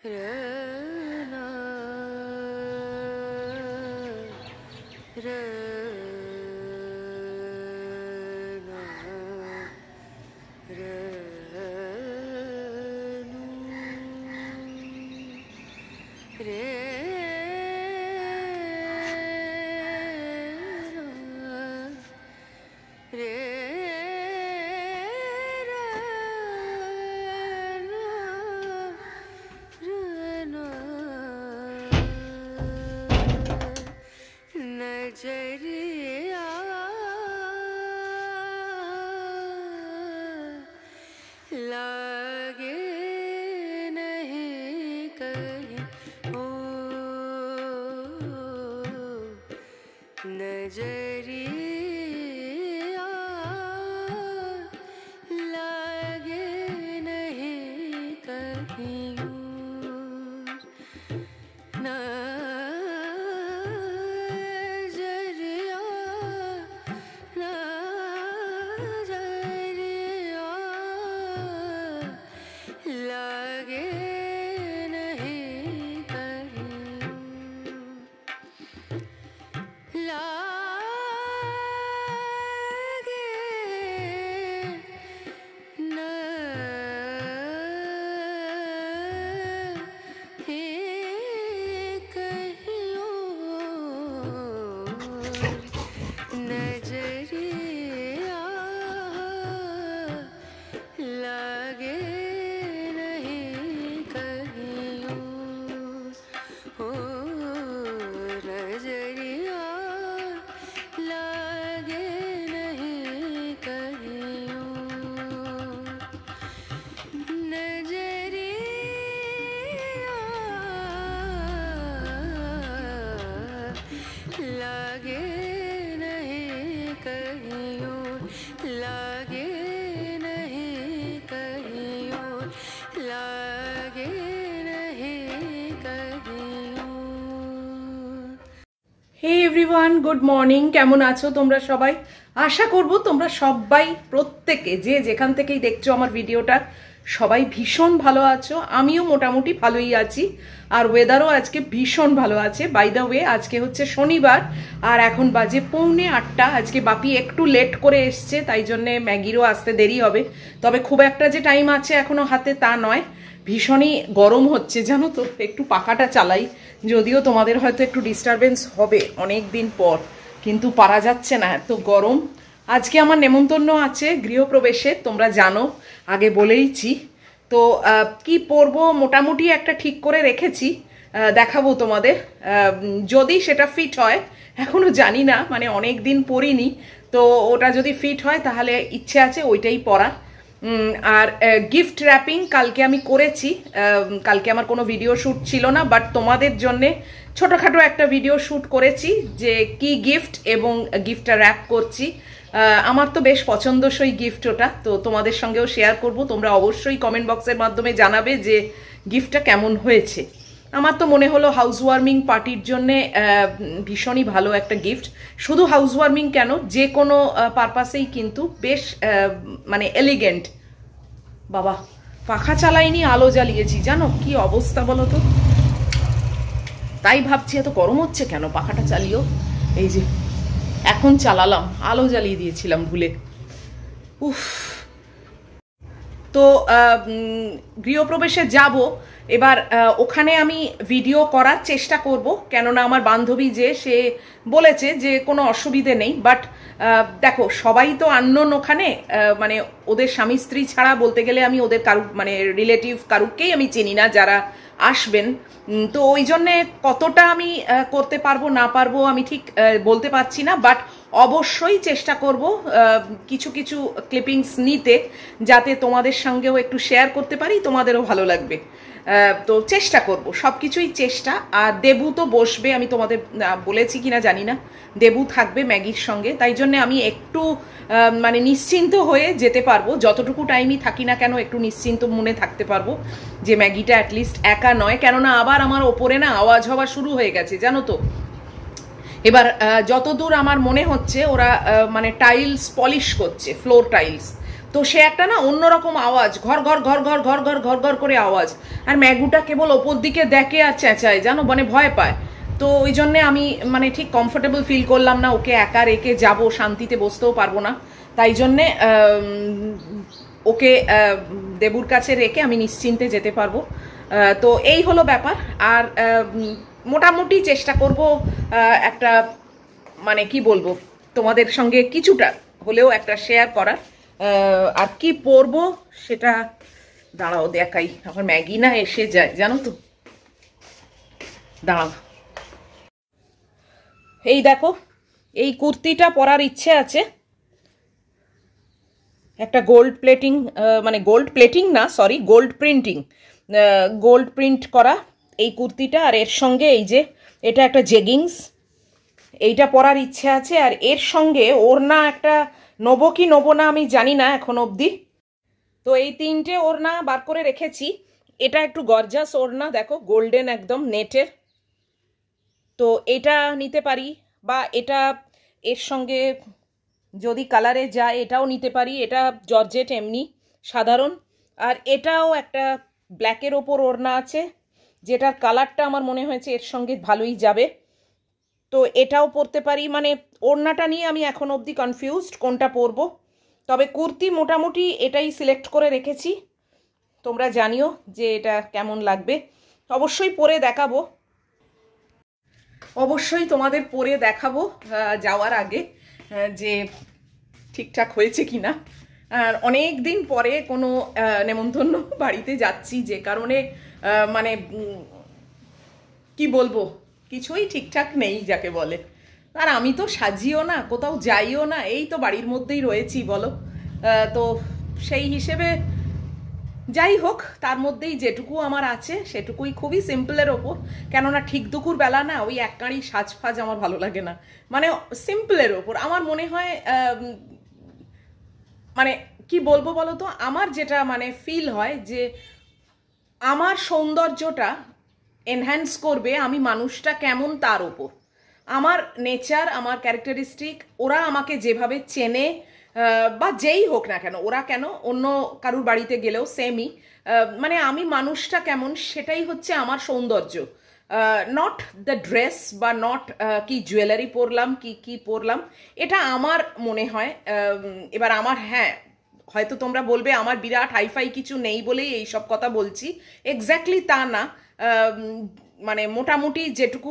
হে everyone, good morning. কেমন আছো তোমরা সবাই? আশা করব তোমরা সবাই প্রত্যেকে যে যেখান থেকেই দেখছো আমার ভিডিওটা সবাই ভীষণ ভালো আছো। আমিও মোটামুটি ভালোই আছি, আর ওয়েদারও আজকে ভীষণ ভালো আছে। বাই দ্য ওয়ে, আজকে হচ্ছে শনিবার আর এখন বাজে 7:45। আজকে বাপি একটু লেট করে এসছে, তাই জন্যে ম্যাগিরও আসতে দেরি হবে। তবে খুব একটা যে টাইম আছে এখনো হাতে তা নয়। ভীষণই গরম হচ্ছে জানো তো, একটু পাখাটা চালাই, যদিও তোমাদের হয়তো একটু ডিস্টারবেন্স হবে অনেক দিন পর, কিন্তু পারা যাচ্ছে না, এত গরম। আজকে আমার নেমন্তন্ন আছে গৃহপ্রবেশে, তোমরা জানো, আগে বলেইছি। তো কি পরবো মোটামুটি একটা ঠিক করে রেখেছি, দেখাবো তোমাদের। যদি সেটা ফিট হয়, এখনো জানি না, মানে অনেক দিন পরিনি, তো ওটা যদি ফিট হয় তাহলে ইচ্ছে আছে ওইটাই পরা। আর গিফট র্যাপিং কালকে আমি করেছি। কালকে আমার কোনো ভিডিও শ্যুট ছিল না, বাট তোমাদের জন্যে ছোটোখাটো একটা ভিডিও শ্যুট করেছি যে কি গিফট এবং গিফটটা র্যাপ করছি। আমার তো বেশ পছন্দসই গিফট ওটা, তো তোমাদের সঙ্গেও শেয়ার করব। তোমরা অবশ্যই কমেন্ট বক্সের মাধ্যমে জানাবে যে গিফটটা কেমন হয়েছে। আমার তো মনে হলো হাউস ওয়ার্মিং পার্টির জন্যে ভীষণই ভালো একটা গিফট। শুধু হাউস ওয়ার্মিং কেন, যে কোনো পারপাসেই কিন্তু বেশ মানে এলিগেন্ট। বাবা, পাখা চালাইনি, আলো জ্বালিয়েছি, জানো কি অবস্থা বলো তো। তাই ভাবছি এত গরম হচ্ছে কেন, পাখাটা চালিয়েও। এই যে এখন চালালাম, আলো জ্বালিয়ে দিয়েছিলাম ভুলে। উফ। তো গৃহপ্রবেশে যাব এবার, ওখানে আমি ভিডিও করার চেষ্টা করব, কেননা আমার বান্ধবী যে সে বলেছে যে কোনো অসুবিধে নেই। বাট দেখো, সবাই তো আননোন ওখানে, মানে ওদের স্বামী স্ত্রী ছাড়া বলতে গেলে আমি ওদের কারু মানে রিলেটিভ কারুকেই আমি চিনি না যারা আসবেন। তো ওই জন্যে কতটা আমি করতে পারবো না পারবো আমি ঠিক বলতে পারছি না, বাট অবশ্যই চেষ্টা করব কিছু কিছু ক্লিপিংস নিতে, যাতে তোমাদের সঙ্গেও একটু শেয়ার করতে পারি, তোমাদেরও ভালো লাগবে। তো চেষ্টা করব, সব কিছুই চেষ্টা। আর দেবু তো বসবে, আমি তোমাদের বলেছি কিনা জানি না, দেবু থাকবে ম্যাগির সঙ্গে, তাই জন্য আমি একটু মানে নিশ্চিন্ত হয়ে যেতে পারবো। যতটুকু টাইমই থাকি না কেন একটু নিশ্চিন্ত মনে থাকতে পারবো যে ম্যাগিটা অ্যাটলিস্ট একা নয়, কেননা আবার আমার ওপরে না আওয়াজ হওয়া শুরু হয়ে গেছে জানো তো। এবার যতদূর আমার মনে হচ্ছে ওরা মানে টাইলস পলিশ করছে, ফ্লোর টাইলস। তো সে একটা না অন্যরকম আওয়াজ, ঘর ঘর ঘর ঘর ঘর ঘর ঘর ঘর করে আওয়াজ, আর ম্যাগুটা কেবল ওপর দিকে দেখে আর চেঁচায়, জানো, মানে ভয় পায়। তো ওই জন্যে আমি মানে ঠিক কমফোর্টেবল ফিল করলাম না, ওকে একা রেখে যাব, শান্তিতে বসতেও পারবো না, তাই জন্যে ওকে দেবুর কাছে রেখে আমি নিশ্চিন্তে যেতে পারবো। তো এই হলো ব্যাপার। আর মোটামুটি চেষ্টা করব একটা মানে কি বলবো তোমাদের সঙ্গে কিছুটা হলেও একটা শেয়ার করার। আর কি পরবো সেটা দাঁড়াও দেখাই, আমার ম্যাগি না এসে যায় জানো তো, দাঁড়াও। এই দেখো, এই কুর্তিটা পরার ইচ্ছে আছে, একটা গোল্ড প্লেটিং, মানে গোল্ড প্লেটিং না sorry, gold printing, gold print করা এই কুর্তিটা, আর এর সঙ্গে এই যে এটা একটা জেগিংস, এইটা পরার ইচ্ছে আছে। আর এর সঙ্গে ওড়না একটা নেবো কি নেবো না আমি জানি না এখন অবধি। তো এই তিনটে ওড়না বার করে রেখেছি। এটা একটু গর্জাস ওড়না, দেখো গোল্ডেন একদম নেটের, তো এটা নিতে পারি, বা এটা এর সঙ্গে যদি কালারে যায় এটাও নিতে পারি, এটা জর্জেট এমনি সাধারণ। আর এটাও একটা ব্ল্যাকের ওপর ওড়না আছে, যেটার কালারটা আমার মনে হয়েছে এর সঙ্গে ভালোই যাবে, তো এটাও পরতে পারি। মানে ওড়নাটা নিয়ে আমি এখন অবধি কনফিউজড কোনটা পরবো, তবে কুর্তি মোটামুটি এটাই সিলেক্ট করে রেখেছি। তোমরা জানিও যে এটা কেমন লাগবে, অবশ্যই পরে দেখাবো, অবশ্যই তোমাদের পরে দেখাবো যাওয়ার আগে যে ঠিকঠাক হয়েছে কি না। আর অনেক দিন পরে কোনো নেমন্তন্ন বাড়িতে যাচ্ছি, যে কারণে মানে কি বলবো, কিছুই ঠিকঠাক নেই যাকে বলে। আর আমি তো সাজিও না, কোথাও যাইও না, এই তো বাড়ির মধ্যেই রয়েছি বলো। তো সেই হিসেবে যাই হোক, তার মধ্যেই যেটুকু আমার আছে সেটুকুই খুবই সিম্পলের ওপর, কেননা ঠিক দুপুর বেলা না ওই এক কাঁড়ি সাজফাজ আমার ভালো লাগে না, মানে সিম্পলের ওপর আমার মনে হয় মানে কি বলবো বলো তো, আমার যেটা মানে ফিল হয় যে আমার সৌন্দর্যটা এনহ্যান্স করবে আমি মানুষটা কেমন তার ওপর, আমার নেচার, আমার ক্যারেক্টারিস্টিক, ওরা আমাকে যেভাবে চেনে বা যেই হোক না কেন, ওরা কেন অন্য কারুর বাড়িতে গেলেও সেমই, মানে আমি মানুষটা কেমন সেটাই হচ্ছে আমার সৌন্দর্য, নট দ্য ড্রেস বা নট কি জুয়েলারি পরলাম কি পরলাম, এটা আমার মনে হয়। এবার আমার, হ্যাঁ হয়তো তোমরা বলবে আমার বিরাট হাইফাই কিছু নেই বলেই এইসব কথা বলছি, এক্স্যাক্টলি তা না, মানে মোটামুটি যেটুকু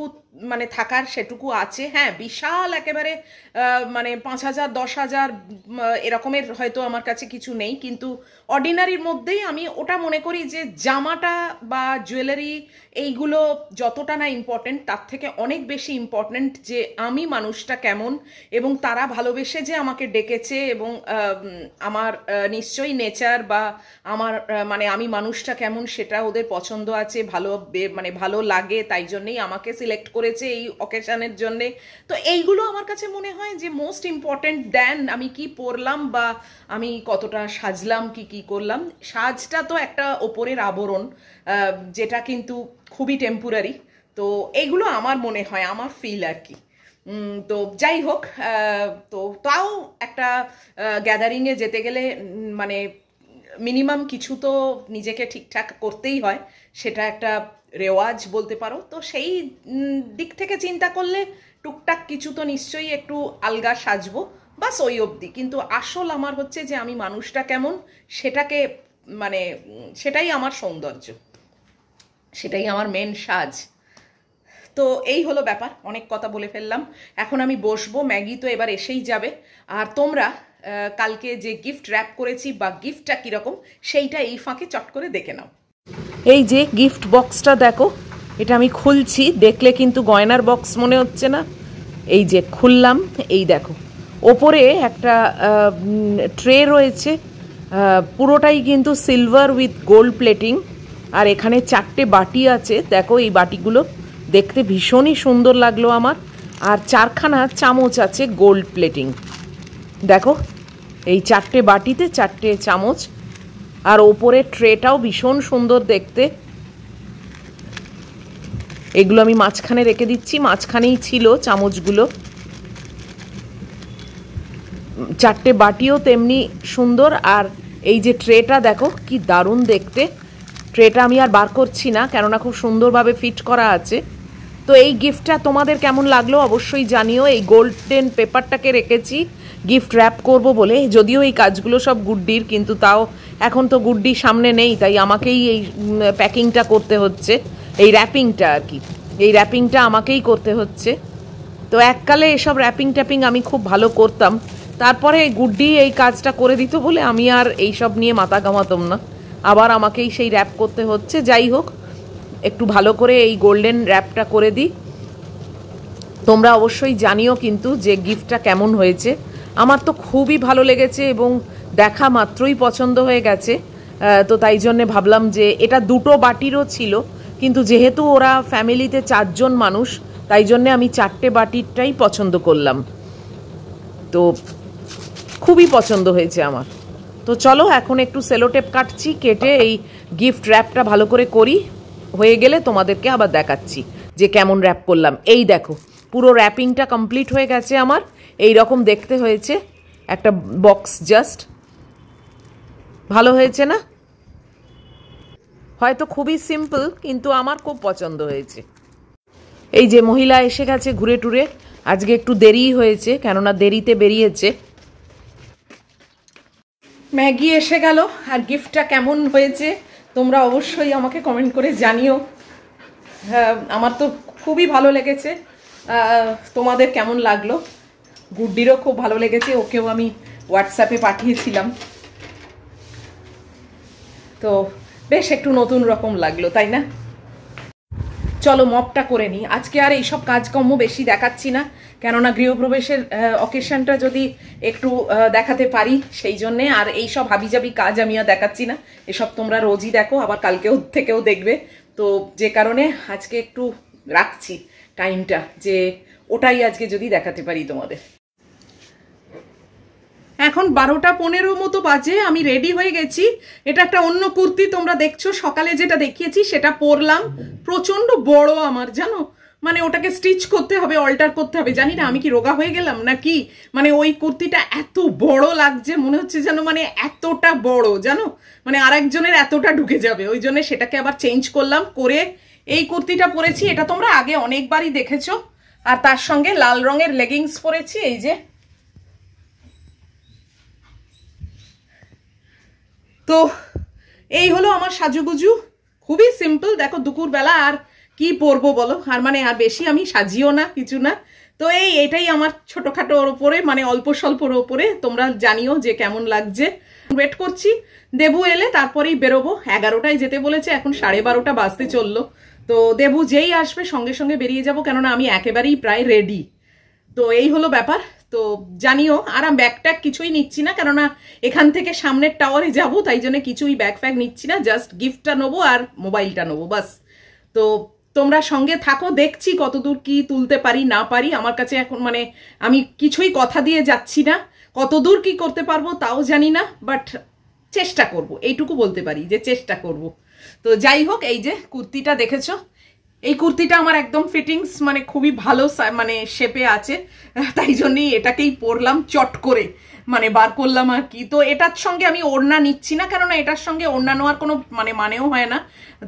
মানে থাকার সেটুকু আছে। হ্যাঁ বিশাল একেবারে মানে 5,000 10,000 এরকমের হয়তো আমার কাছে কিছু নেই, কিন্তু অর্ডিনারির মধ্যেই আমি ওটা মনে করি যে জামাটা বা জুয়েলারি এইগুলো যতটা না ইম্পর্টেন্ট, তার থেকে অনেক বেশি ইম্পর্টেন্ট যে আমি মানুষটা কেমন, এবং তারা ভালোবেসে যে আমাকে ডেকেছে, এবং আমার নিশ্চয়ই নেচার বা আমার মানে আমি মানুষটা কেমন সেটা ওদের পছন্দ আছে, ভালো মানে ভালো লাগে, তাই জন্যেই আমাকে সিলেক্ট করেছে এই অকেশনের জন্যে। তো এইগুলো আমার কাছে মনে হয় যে মোস্ট ইম্পর্টেন্ট দেন আমি কি পরলাম বা আমি কতটা সাজলাম কি করলাম। সাজটা তো একটা ওপরের আবরণ, যেটা কিন্তু খুবই টেম্পোরারি। তো এইগুলো আমার মনে হয়, আমার ফিল আর কি। তো যাই হোক, তো তাও একটা গ্যাদারিংয়ে যেতে গেলে মানে মিনিমাম কিছু তো নিজেকে ঠিকঠাক করতেই হয়, সেটা একটা রেওয়াজ বলতে পারো। তো সেই দিক থেকে চিন্তা করলে টুকটাক কিছু তো নিশ্চয়ই একটু আলগা সাজবো, বাস ওই অবধি। কিন্তু আসল আমার হচ্ছে যে আমি মানুষটা কেমন সেটাকে মানে সেটাই আমার সৌন্দর্য, সেটাই আমার মেন সাজ। তো এই হলো ব্যাপার, অনেক কথা বলে ফেললাম, এখন আমি বসবো, ম্যাগি তো এবার এসেই যাবে। আর তোমরা কালকে যে গিফট র্যাপ করেছি বা গিফটটা কীরকম সেইটা এই ফাঁকে চট করে দেখে নাও। এই যে গিফট বক্সটা দেখো, এটা আমি খুলছি, দেখলে কিন্তু গয়নার বক্স মনে হচ্ছে না। এই যে খুললাম, এই দেখো ওপরে একটা ট্রে রয়েছে, পুরোটাই কিন্তু সিলভার উইথ গোল্ড প্লেটিং, আর এখানে 4টে বাটি আছে, দেখো এই বাটিগুলো দেখতে ভীষণই সুন্দর লাগলো আমার। আর 4খানা চামচ আছে গোল্ড প্লেটিং, দেখো এই 4টে বাটিতে 4টে চামচ, আর ওপরে ট্রেটাও ভীষণ সুন্দর দেখতে। এগুলো আমি মাঝখানে রেখে দিচ্ছি, মাঝখানেই ছিল চামচগুলো, চারটে বাটিও তেমনি সুন্দর। আর এই যে ট্রেটা দেখো কি দারুণ দেখতে। ট্রেটা আমি আর বার করছি না, কেননা খুব সুন্দরভাবে ফিট করা আছে। তো এই গিফটটা তোমাদের কেমন লাগলো অবশ্যই জানিও। এই গোল্ডেন পেপারটাকে রেখেছি গিফট র্যাপ করব বলে, যদিও এই কাজগুলো সব গুড্ডির, কিন্তু তাও এখন তো গুড্ডি সামনে নেই, তাই আমাকেই এই প্যাকিংটা করতে হচ্ছে, এই র্যাপিংটা আর কি, এই র্যাপিংটা আমাকেই করতে হচ্ছে। তো এককালে এসব র্যাপিং ট্যাপিং আমি খুব ভালো করতাম, তারপরে গুড্ডি এই কাজটা করে দিত বলে আমি আর এইসব নিয়ে মাথা ঘামাতাম না, আবার আমাকেই সেই র্যাপ করতে হচ্ছে। যাই হোক, একটু ভালো করে এই গোল্ডেন র্যাপটা করে দিই। তোমরা অবশ্যই জানিও কিন্তু যে গিফটটা কেমন হয়েছে। আমার তো খুবই ভালো লেগেছে এবং দেখা মাত্রই পছন্দ হয়ে গেছে। তো তাই জন্যে ভাবলাম যে এটা দুটো বাটিরও ছিল, কিন্তু যেহেতু ওরা ফ্যামিলিতে 4 জন মানুষ, তাই জন্যে আমি 4টে বাটিরটাই পছন্দ করলাম। তো খুবই পছন্দ হয়েছে আমার। তো চলো এখন একটু সেলোটেপ কাটছি, কেটে এই গিফট র্যাপটা ভালো করে করি, হয়ে গেলে তোমাদেরকে আবার দেখাচ্ছি যে কেমন র্যাপ করলাম। এই দেখো পুরো র্যাপিংটা কমপ্লিট হয়ে গেছে আমার, এই রকম দেখতে হয়েছে একটা বক্স। জাস্ট ভালো হয়েছে না? হয়তো খুবই সিম্পল, কিন্তু আমার খুব পছন্দ হয়েছে। এই যে মহিলা এসে গেছে ঘুরে টুরে, আজকে একটু দেরিই হয়েছে, কেননা দেরিতে বেরিয়েছে। ম্যাগি এসে গেল, আর গিফটটা কেমন হয়েছে তোমরা অবশ্যই আমাকে কমেন্ট করে জানিও। আমার তো খুবই ভালো লেগেছে, তোমাদের কেমন লাগলো? গুড্ডিরও খুব ভালো লেগেছে, ওকেও আমি হোয়াটসঅ্যাপে পাঠিয়েছিলাম। তো বেশ একটু নতুন রকম লাগলো, তাই না? চলো মপটা করে নিই। আজকে আর এইসব কাজকর্ম বেশি দেখাচ্ছি না, কেননা গৃহপ্রবেশের অকেশনটা যদি একটু দেখাতে পারি সেই জন্যে। আর এইসব হাবিজাবি কাজ আমি আর দেখাচ্ছি না, এসব তোমরা রোজই দেখো, আবার কালকেও থেকেও দেখবে। তো যে কারণে আজকে একটু রাখছি টাইমটা, যে ওটাই আজকে যদি দেখাতে পারি তোমাদের। এখন 12টা 15 মতো বাজে, আমি রেডি হয়ে গেছি। এটা একটা অন্য কুর্তি, তোমরা দেখছো সকালে যেটা দেখিয়েছি সেটা পরলাম। প্রচন্ড বড় আমার, জানো, মানে ওটাকে স্টিচ করতে হবে, অল্টার করতে হবে। জানি না আমি কি রোগা হয়ে গেলাম নাকি, মানে ওই কুর্তিটা এত বড় লাগছে, মনে হচ্ছে যেন মানে এতটা বড়, জানো, মানে আরেকজনের এতটা ঢুকে যাবে। ওই জন্য সেটাকে আবার চেঞ্জ করলাম, করে এই কুর্তিটা পরেছি। এটা তোমরা আগে অনেকবারই দেখেছো। আর তার সঙ্গে লাল রঙের লেগিংস পরেছি। এই যে, তো এই হলো আমার সাজুগুজু, খুবই সিম্পল। দেখো দুপুরবেলা আর কি পরবো বলো, আর মানে আর বেশি আমি সাজিও না, কিছু না। তো এটাই আমার ছোটোখাটোর ওপরে, মানে অল্প স্বল্পর ওপরে। তোমরা জানিও যে কেমন লাগছে। ওয়েট করছি দেবু এলে, তারপরেই বেরোবো। 11টায় যেতে বলেছে, এখন 12:30 বাজতে চললো। তো দেবু যেই আসবে সঙ্গে সঙ্গে বেরিয়ে যাব, কেননা আমি একেবারেই প্রায় রেডি। তো এই হলো ব্যাপার। তো জানিও, আর আমি ব্যাগ ট্যাগ কিছুই নিচ্ছি না, কেননা এখান থেকে সামনের টাওয়ারে যাব, তাই জন্য কিছুই ব্যাগ ফ্যাগ নিচ্ছি না। জাস্ট গিফটটা নেবো আর মোবাইলটা নেবো, বাস। তো তোমরা সঙ্গে থাকো, দেখছি কতদূর কি তুলতে পারি না পারি। আমার কাছে এখন মানে আমি কিছুই কথা দিয়ে যাচ্ছি না, কতদূর কি করতে পারবো তাও জানি না, বাট চেষ্টা করব, এইটুকু বলতে পারি যে চেষ্টা করব। তো যাই হোক, এই যে কুর্তিটা দেখেছো, এই কুর্তিটা আমার একদম ফিটিংস, মানে খুবই ভালো, মানে শেপে আছে, তাই জন্যই এটাকেই পরলাম চট করে, মানে বার করলাম আর কি। তো এটার সঙ্গে আমি ওড়না নিচ্ছি না, কেননা এটার সঙ্গে ওড়না নেওয়ার কোনো মানেও হয় না।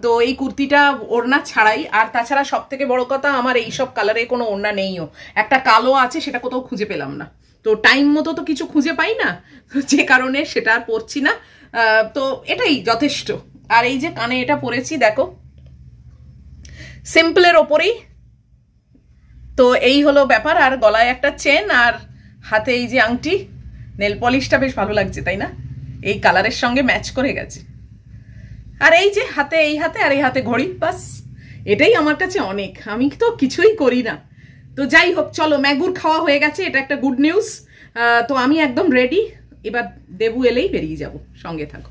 তো এই কুর্তিটা ওড়না ছাড়াই। আর তাছাড়া সব থেকে বড় কথা, আমার এইসব কালারে কোনো ওড়না নেইও। একটা কালো আছে, সেটা কোথাও খুঁজে পেলাম না। তো টাইম মতো তো কিছু খুঁজে পাই না, যে কারণে সেটা আর পরছি না। তো এটাই যথেষ্ট। আর এই যে কানে এটা পরেছি, দেখো সিম্পলের ওপরেই। তো এই হলো ব্যাপার। আর গলায় একটা চেন, আর হাতে এই যে আংটি। নেল পলিশটা বেশ ভালো লাগছে, তাই না? এই কালারের সঙ্গে ম্যাচ করে গেছে। আর এই যে হাতে, এই হাতে আর এই হাতে ঘড়ি, বাস এটাই আমার কাছে অনেক। আমি তো কিছুই করি না। তো যাই হোক, চলো, ম্যাগুর খাওয়া হয়ে গেছে, এটা একটা গুড নিউজ। তো আমি একদম রেডি, এবার দেবু এলেই বেরিয়ে যাব, সঙ্গে থাকো।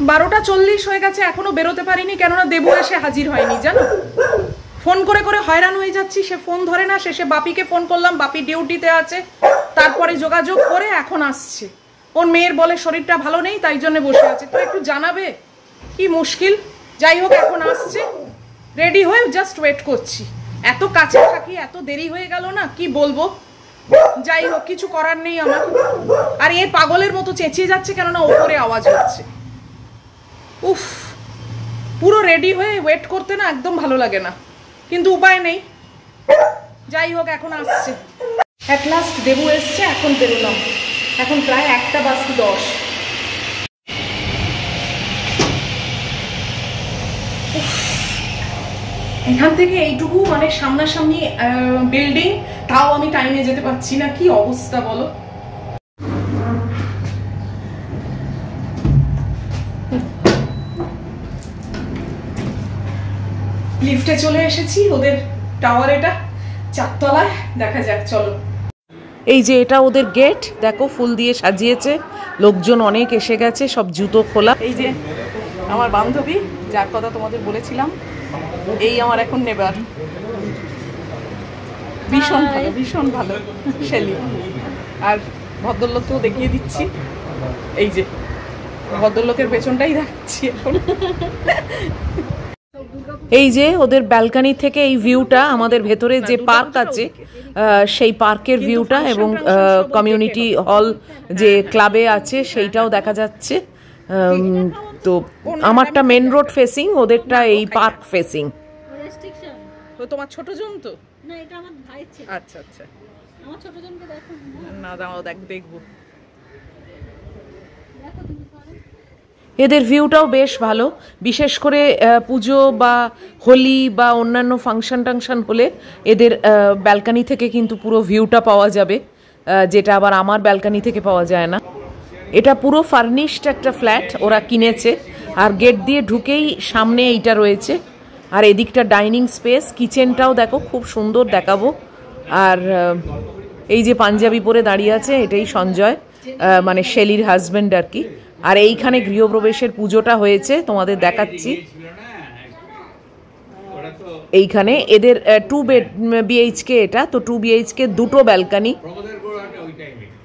12:40 হয়ে গেছে, এখনো বেরোতে পারিনি, কেননা দেবু এসে হাজির হয়নি, জানো। ফোন করে করে হয়রান হয়ে যাচ্ছি, সে ফোন ধরে না। শেষে বাপিকে ফোন করলাম, বাপি ডিউটিতে আছে, তারপরে যোগাযোগ করে এখন আসছে। ওর মেয়ের বলে শরীরটা ভালো নেই, তাই জন্য বসে আছে। তো একটু জানাবে, কি মুশকিল। যাই হোক, এখন আসছে, রেডি হয়ে জাস্ট ওয়েট করছি। এত কাছে থাকি, এত দেরি হয়ে গেল না, কি বলবো। যাই হোক, কিছু করার নেই আমার। আর এ পাগলের মতো চেঁচিয়ে যাচ্ছে কেননা ওপরে আওয়াজ হচ্ছে। উফ, পুরো রেডি হয়ে ওয়েট করতে না একদম ভালো লাগে না, কিন্তু উপায় নেই। যাই হোক, এখন আসছে। অ্যাট লাস্ট দেবু এসছে, এখন বেরোলাম। এখন প্রায় 1:10। এখান থেকে এইটুকু মানে সামনাসামনি বিল্ডিং, তাও আমি টাইমে যেতে পারছি না। কি অবস্থা বলো। লিফটে চলে এসেছি, ওদের টাওয়ার এটা 4 তলায়। দেখা যাক, চলো। এই যে এটা ওদের গেট, দেখো ফুল দিয়ে সাজিয়েছে, লোকজন অনেক এসে গেছে, সব জুতো খোলা। এই যে আমার বান্ধবী, যার কথা তোমাদের বলেছিলাম, এই আমার এখন নেবার। ভীষণ ভালো, ভীষণ ভালো শেলি। আর ভদ্রলোককেও দেখিয়ে দিচ্ছি, এই যে ভদ্রলোকের পেছনটাই দেখাচ্ছি এখন। এই যে ওদের ব্যালকনি থেকে এই ভিউটা, আমাদের ভেতরে যে পার্ক আছে সেই পার্কের ভিউটা, এবং কমিউনিটি হল যে ক্লাবে আছে সেইটাও দেখা যাচ্ছে। তো আমারটা মেন রোড ফেসিং, ওদেরটা এই পার্ক ফেসিং। তোমার ছোট জন তো না, এটা আমার ভাইয়ের ছেলে। আচ্ছা আচ্ছা, আমার ছোট জনকে দেখো না, দাও দেখবো। এদের ভিউটাও বেশ ভালো, বিশেষ করে পুজো বা হোলি বা অন্যান্য ফাংশন টাংশন হলে এদের ব্যালকনি থেকে কিন্তু পুরো ভিউটা পাওয়া যাবে, যেটা আবার আমার ব্যালকনি থেকে পাওয়া যায় না। এটা পুরো ফার্নিশড একটা ফ্ল্যাট ওরা কিনেছে, আর গেট দিয়ে ঢুকেই সামনে এইটা রয়েছে। আর এদিকটা ডাইনিং স্পেস, কিচেনটাও দেখো খুব সুন্দর দেখাবো। আর এই যে পাঞ্জাবি পরে দাঁড়িয়ে আছে, এটাই সঞ্জয়, মানে শেলির হাজব্যান্ড আর কি। আর এইখানে গৃহপ্রবেশের পুজোটা হয়েছে, তোমাদের দেখাচ্ছি। এইখানে এদের 2 BHK এটা, তো 2 BHK 2টো ব্যালকনি।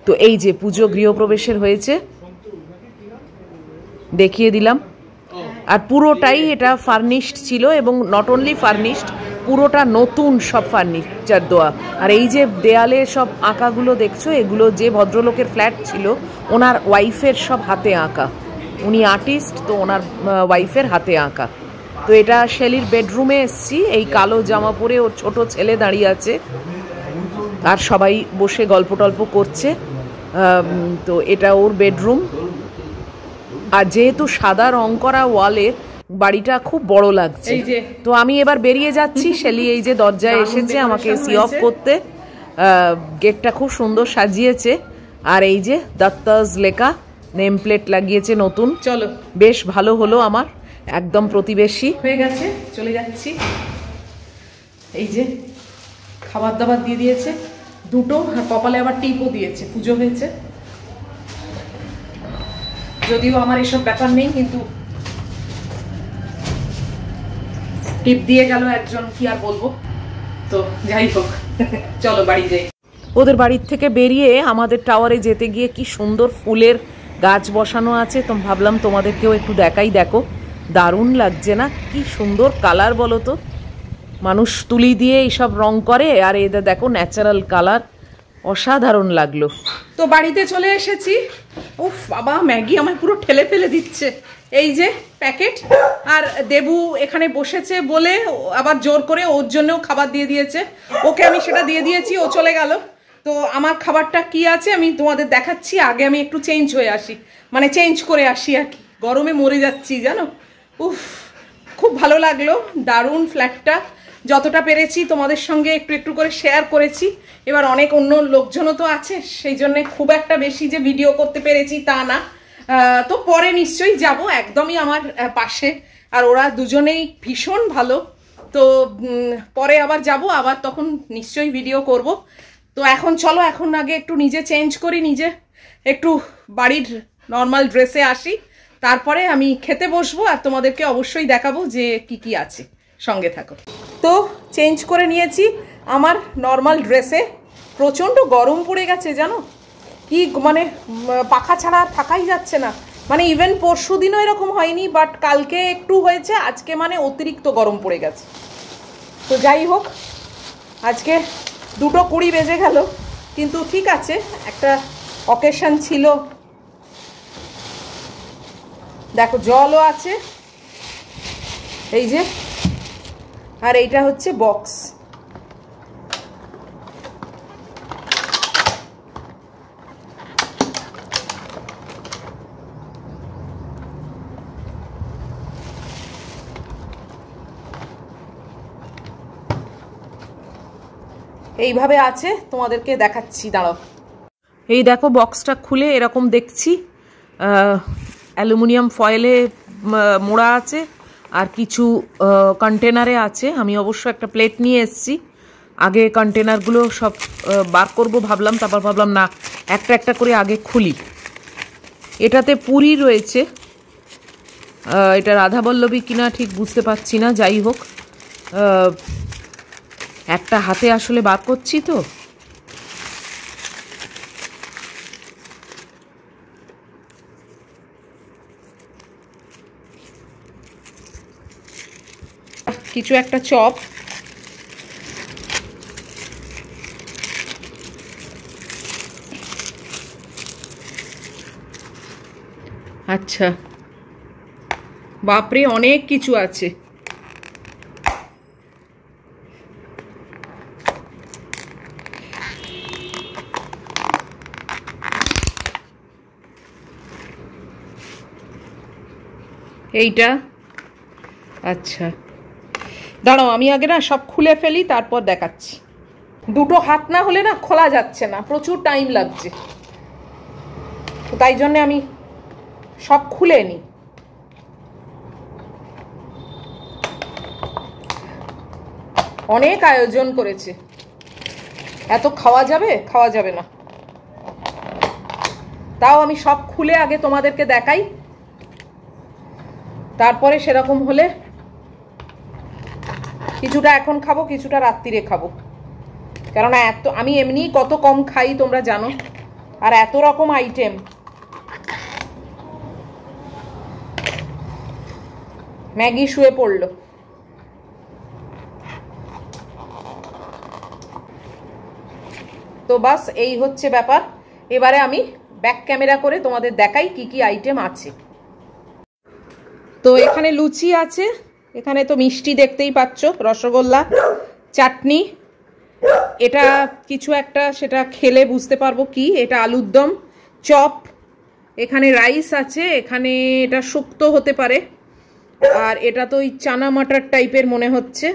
তো এই যে পুজো গৃহপ্রবেশের হয়েছে, দেখিয়ে দিলাম। আর পুরোটাই এটা ফার্নিশড ছিল, এবং নট অনলি ফার্নিশড, পুরোটা নতুন সব ফার্নিচার দেওয়া। আর এই যে দেয়ালে সব আঁকাগুলো দেখছো, এগুলো যে ভদ্রলোকের ফ্ল্যাট ছিল ওনার ওয়াইফের সব হাতে আঁকা। উনি আর্টিস্ট, তো ওনার ওয়াইফের হাতে আঁকা। তো এটা শেলির বেডরুমে এসছি, এই কালো জামা পরে ওর ছোট ছেলে দাঁড়িয়ে আছে, আর সবাই বসে গল্প টল্প করছে। তো এটা ওর বেডরুম। আর যেহেতু সাদা রং করা ওয়ালের, বাড়িটা খুব বড় লাগছে। তো আমি এবার বেরিয়ে যাচ্ছি। শেলি এই যে দরজায় এসেছে আমাকে সি অফ করতে। গেটটা খুব সুন্দর সাজিয়েছে, আর এই যে দত্তাজ লেখা নেম প্লেট লাগিয়েছে নতুন। চলো, বেশ ভালো হলো আমার, একদম প্রতিবেশী হয়ে গেছে। চলে যাচ্ছি। এই যে খাবার দাবার দিয়ে দিয়েছে 2টো, আর কপালে আবার টিপও দিয়েছে, পুজো হয়েছে। যদিও আমার এসব ব্যাপার নেই, কিন্তু টিপ দিয়ে গেল একজন, কি আর বলবো। তো যাই হোক, চলো বাড়ি যাই। ওদের বাড়ির থেকে বেরিয়ে আমাদের টাওয়ারে যেতে গিয়ে কি সুন্দর ফুলের গাছ বসানো আছে, তো ভাবলাম তোমাদেরকেও একটু দেখাই। দেখো, দারুণ লাগছে না? কি সুন্দর কালার বলো তো। মানুষ তুলি দিয়ে এইসব রং করে, আর এদের দেখো ন্যাচারাল কালার, অসাধারণ লাগলো। তো বাড়িতে চলে এসেছি। উফ বাবা, ম্যাগি আমায় পুরো ঠেলে ফেলে দিচ্ছে। এই যে প্যাকেট, আর দেবু এখানে বসেছে বলে আবার জোর করে ওর জন্যও খাবার দিয়ে দিয়েছে। ওকে আমি সেটা দিয়ে দিয়েছি, ও চলে গেল। তো আমার খাবারটা কি আছে আমি তোমাদের দেখাচ্ছি। আগে আমি একটু চেঞ্জ হয়ে আসি, মানে চেঞ্জ করে আসি আর কি, গরমে মরে যাচ্ছি জানো। উফ, খুব ভালো লাগলো, দারুণ ফ্ল্যাটটা। যতটা পেরেছি তোমাদের সঙ্গে একটু একটু করে শেয়ার করেছি। এবার অনেক অন্য লোকজনও তো আছে, সেই জন্য খুব একটা বেশি যে ভিডিও করতে পেরেছি তা না। তো পরে নিশ্চয়ই যাব, একদমই আমার পাশে, আর ওরা দুজনেই ভীষণ ভালো। তো পরে আবার যাব, আবার তখন নিশ্চয়ই ভিডিও করব। তো এখন চলো, এখন আগে একটু নিজে চেঞ্জ করি, নিজে একটু বাড়ির নর্মাল ড্রেসে আসি, তারপরে আমি খেতে বসবো, আর তোমাদেরকে অবশ্যই দেখাবো যে কি কি আছে। সঙ্গে থাকো। তো চেঞ্জ করে নিয়েছি আমার নর্মাল ড্রেসে। প্রচণ্ড গরম পড়ে গেছে জানো, কি মানে পাখা ছাড়া থাকাই যাচ্ছে না। মানে ইভেন পরশু দিনও এরকম হয়নি, বাট কালকে একটু হয়েছে, আজকে মানে অতিরিক্ত গরম পড়ে গেছে। তো যাই হোক, আজকে 2:20 বেজে গেল, কিন্তু ঠিক আছে, একটা অকেশন ছিল। দেখো জলও আছে এই যে, আর এইটা হচ্ছে বক্স। এইভাবে আছে, তোমাদেরকে দেখাচ্ছি, দাঁড়াও। এই দেখো বক্সটা খুলে এরকম দেখছি, অ্যালুমিনিয়াম ফয়েলে মোড়া আছে আর কিছু কন্টেনারে আছে। আমি অবশ্য একটা প্লেট নিয়ে এসেছি, আগে কন্টেনারগুলো সব বার করব ভাবলাম, তারপর ভাবলাম না, একটা একটা করে আগে খুলি। এটাতে পুরি রয়েছে, এটা রাধাবল্লভী কিনা ঠিক বুঝতে পারছি না, যাই হোক একটা হাতে আসলে বার করছি তো। কিছু একটা চপ, আচ্ছা বাপরে অনেক কিছু আছে। এইটা আচ্ছা দাঁড়াও, আমি আগে না সব খুলে ফেলি, তারপর দেখাচ্ছি। দুটো হাত না হলে না খোলা যাচ্ছে না, প্রচুর টাইম লাগছে, তো তাই জন্যে আমি সব খুলে নিই। অনেক আয়োজন করেছে, এত খাওয়া যাবে? খাওয়া যাবে না, তাও আমি সব খুলে আগে তোমাদেরকে দেখাই, তারপরে সেরকম হলে কিছুটা এখন খাবো, কিছুটা রাত্রিরে খাবো, কেননা এত আমি এমনি কত কম খাই তোমরা জানো, আর এত রকম আইটেম। ম্যাগি শুয়ে পড়লো। তো বাস এই হচ্ছে ব্যাপার। এবারে আমি ব্যাক ক্যামেরা করে তোমাদের দেখাই কি কি আইটেম আছে। তো এখানে লুচি আছে, এখানে তো মিষ্টি দেখতেই পাচ্ছ, রসগোল্লা, চাটনি, এটা কিছু একটা সেটা খেলে বুঝতে পারবো কি, এটা আলুর দম, চপ, এখানে রাইস আছে, এখানে এটা শুক্তো হতে পারে, আর এটা তো ওই চানা মাটার টাইপের মনে হচ্ছে।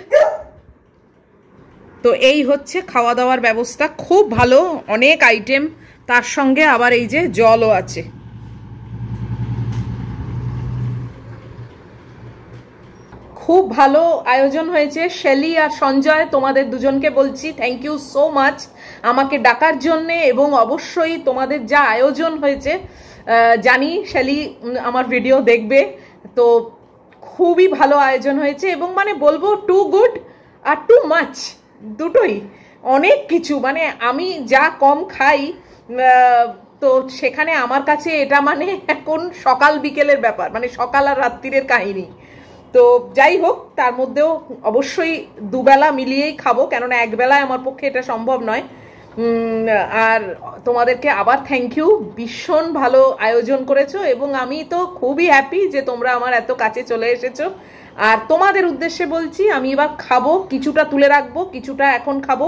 তো এই হচ্ছে খাওয়া দাওয়ার ব্যবস্থা, খুব ভালো, অনেক আইটেম, তার সঙ্গে আবার এই যে জলও আছে। খুব ভালো আয়োজন হয়েছে। শেলি আর সঞ্জয়, তোমাদের দুজনকে বলছি থ্যাংক ইউ সো মাচ আমাকে ডাকার জন্যে, এবং অবশ্যই তোমাদের যা আয়োজন হয়েছে, জানি শেলি আমার ভিডিও দেখবে, তো খুবই ভালো আয়োজন হয়েছে, এবং মানে বলবো টু গুড আর টু মাচ, দুটোই, অনেক কিছু, মানে আমি যা কম খাই, তো সেখানে আমার কাছে এটা মানে এখন সকাল বিকেলের ব্যাপার, মানে সকাল আর রাত্রিরের কাহিনী। তো যাই হোক, তার মধ্যেও অবশ্যই দুবেলা মিলিয়েই খাবো, কেননা একবেলায় আমার পক্ষে এটা সম্ভব নয়। আর তোমাদেরকে আবার থ্যাংক ইউ, ভীষণ ভালো আয়োজন করেছো, এবং আমি তো খুবই হ্যাপি যে তোমরা আমার এত কাছে চলে এসেছো। আর তোমাদের উদ্দেশ্যে বলছি, আমি এবার খাবো, কিছুটা তুলে রাখবো, কিছুটা এখন খাবো,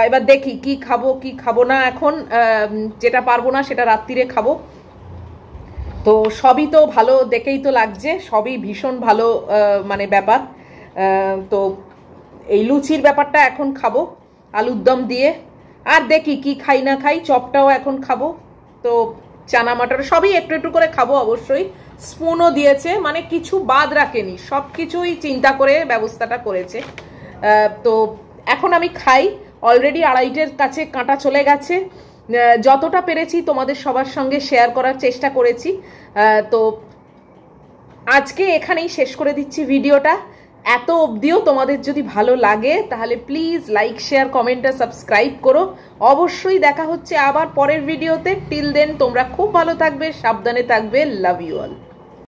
এবার দেখি কি খাবো কি খাবো না, এখন যেটা পারবো না সেটা রাত্রিরে খাবো। তো সবই তো ভালো দেখেই তো লাগছে, সবই ভীষণ ভালো মানে ব্যাপার। তো এই লুচির ব্যাপারটা এখন খাবো আলুর দম দিয়ে, আর দেখি কি খাই না খাই, চপটাও এখন খাবো, তো চানা মাটার সবই একটু একটু করে খাবো অবশ্যই। স্পুনও দিয়েছে, মানে কিছু বাদ রাখেনি, সব কিছুই চিন্তা করে ব্যবস্থাটা করেছে। তো এখন আমি খাই, অলরেডি 2:30-এর কাছে কাঁটা চলে গেছে, যতটা পেরেছি তোমাদের সবার সঙ্গে শেয়ার করার চেষ্টা করেছি। তো আজকে এখানেই শেষ করে দিচ্ছি ভিডিওটা। এত অবধিও তোমাদের যদি ভালো লাগে তাহলে প্লিজ লাইক, শেয়ার, কমেন্ট আর সাবস্ক্রাইব করো। অবশ্যই দেখা হচ্ছে আবার পরের ভিডিওতে। টিল দেন তোমরা খুব ভালো থাকবে, সাবধানে থাকবে, লাভ ইউ অল।